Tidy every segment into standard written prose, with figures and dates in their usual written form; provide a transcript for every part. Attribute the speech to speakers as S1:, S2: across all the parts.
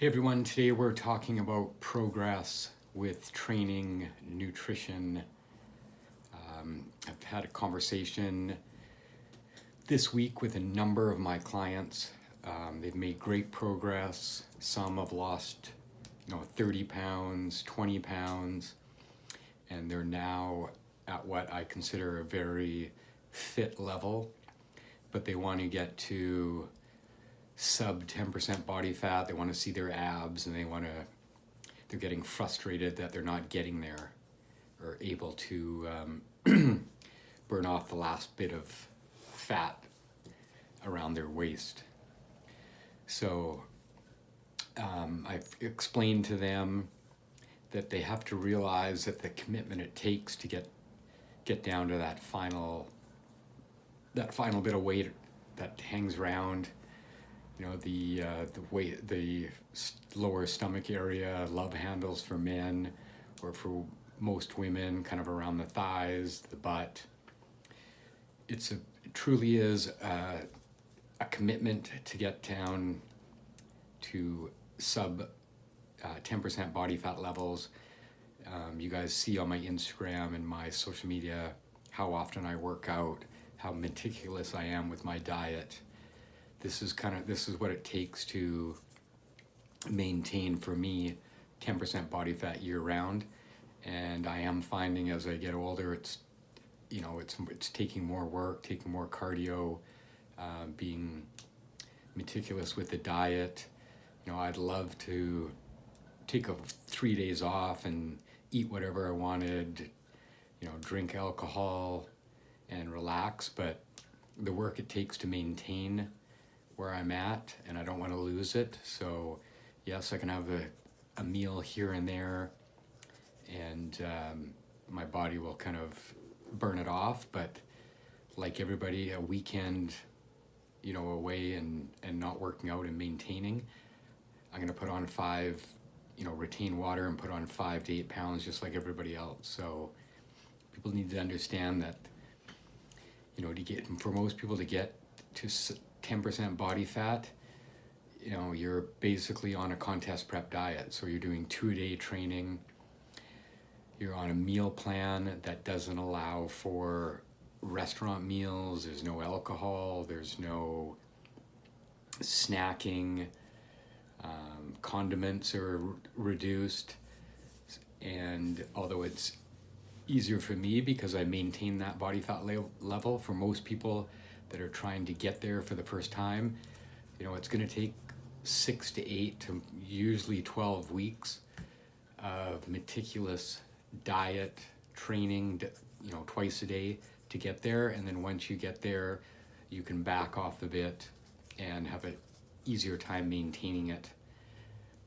S1: Hey everyone, today we're talking about progress with training, nutrition. I've had a conversation this week with a number of my clients. They've made great progress. Some have lost, 30 pounds, 20 pounds, and they're now at what I consider a very fit level, but they want to get to sub 10% body fat. They want to see their abs, and they're getting frustrated that they're not getting there or able to burn off the last bit of fat around their waist. So I've explained to them that they have to realize that the commitment it takes to get down to that final bit of weight that hangs around, the weight, the lower stomach area, love handles for men, or for most women, kind of around the thighs, the butt. It truly is a commitment to get down to sub 10% body fat levels. You guys see on my Instagram and my social media how often I work out, how meticulous I am with my diet. This is what it takes to maintain, for me, 10% body fat year round. And I am finding as I get older, it's taking more work, taking more cardio, being meticulous with the diet. I'd love to take 3 days off and eat whatever I wanted, drink alcohol and relax, but the work it takes to maintain where I'm at, and I don't want to lose it. So yes, I can have a meal here and there, and my body will kind of burn it off, but like everybody, a weekend away and not working out and maintaining, I'm going to put on retain water and put on 5 to 8 pounds just like everybody else. So people need to understand that for most people to get to 10% body fat, you're basically on a contest prep diet. So you're doing 2-a-day training. You're on a meal plan that doesn't allow for restaurant meals. There's no alcohol. There's no snacking. Condiments are reduced. And although it's easier for me because I maintain that body fat level, for most people that are trying to get there for the first time, it's going to take 6 to 8 to usually 12 weeks of meticulous diet, training, twice a day to get there. And then once you get there, you can back off a bit and have an easier time maintaining it.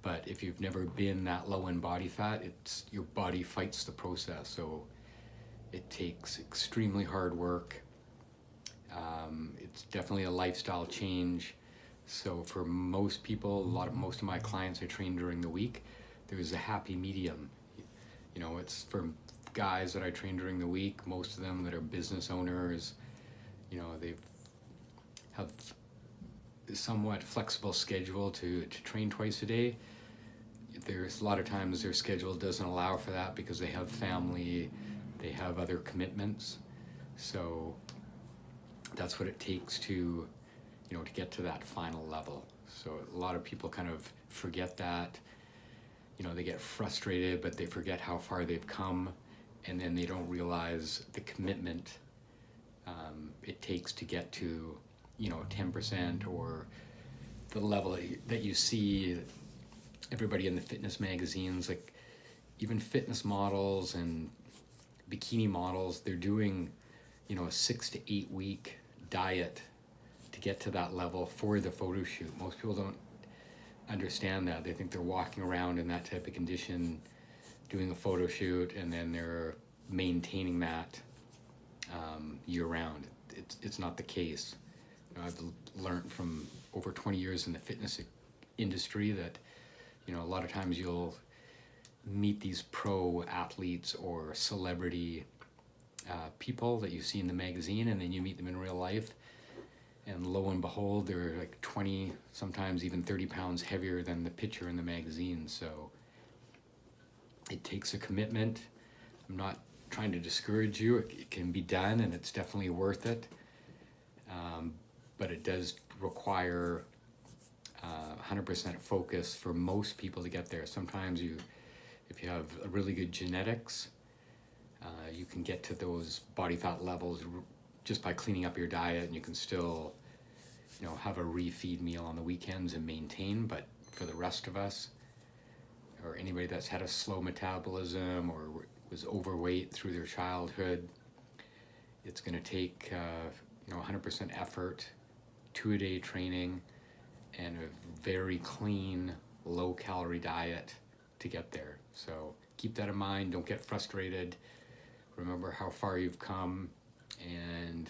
S1: But if you've never been that low in body fat, your body fights the process. So it takes extremely hard work. It's definitely a lifestyle change. So for most people, most of my clients I train during the week, there's a happy medium. It's for guys that I train during the week, most of them that are business owners, they have a somewhat flexible schedule to train twice a day. There's a lot of times their schedule doesn't allow for that because they have family, they have other commitments. So that's what it takes to get to that final level. So a lot of people kind of forget that. They get frustrated, but they forget how far they've come, and then they don't realize the commitment it takes to get to 10%, or the level that you see everybody in the fitness magazines, like even fitness models and bikini models, they're doing a 6 to 8 week diet to get to that level for the photo shoot. Most people don't understand that. They think they're walking around in that type of condition doing a photo shoot, and then they're maintaining that year round. It's not the case. I've learned from over 20 years in the fitness industry that a lot of times you'll meet these pro athletes or celebrity people that you see in the magazine, and then you meet them in real life, And lo and behold, they're like 20, sometimes even 30 pounds heavier than the picture in the magazine. So it takes a commitment. I'm not trying to discourage you. It can be done, and it's definitely worth it. But it does require 100% focus for most people to get there. Sometimes if you have a really good genetics, you can get to those body fat levels just by cleaning up your diet, and you can still, have a refeed meal on the weekends and maintain. But for the rest of us, or anybody that's had a slow metabolism or was overweight through their childhood, it's going to take 100% effort, 2-a-day training, and a very clean, low-calorie diet to get there. So keep that in mind. Don't get frustrated. Remember how far you've come, and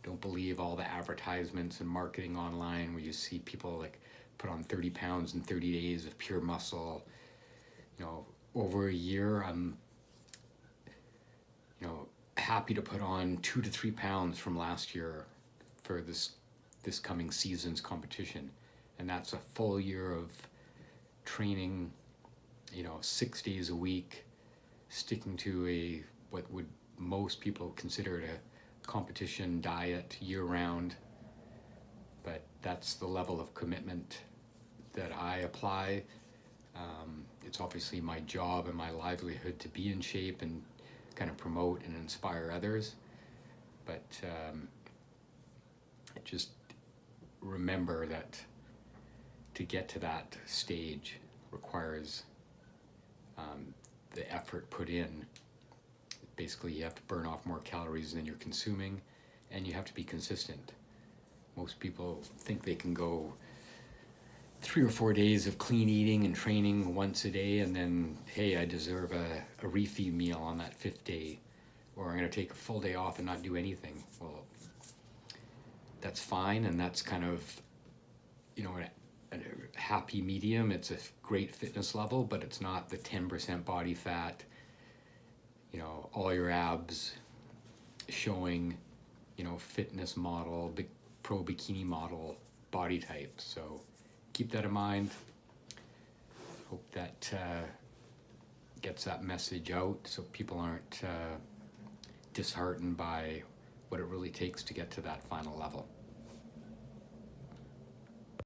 S1: don't believe all the advertisements and marketing online where you see people like put on 30 pounds in 30 days of pure muscle. Over a year, I'm happy to put on 2 to 3 pounds from last year for this coming season's competition. And that's a full year of training, 6 days a week, sticking to what would most people consider a competition diet year round. But that's the level of commitment that I apply. It's obviously my job and my livelihood to be in shape and kind of promote and inspire others. But just remember that to get to that stage requires the effort put in. Basically, you have to burn off more calories than you're consuming, and you have to be consistent. Most people think they can go 3 or 4 days of clean eating and training once a day, and then, hey, I deserve a refeed meal on that 5th day, or I'm going to take a full day off and not do anything. Well, that's fine, and that's kind of, a happy medium. It's a great fitness level, but it's not the 10% body fat, all your abs showing, fitness model, big pro bikini model body type. So keep that in mind. Hope that gets that message out so people aren't disheartened by what it really takes to get to that final level.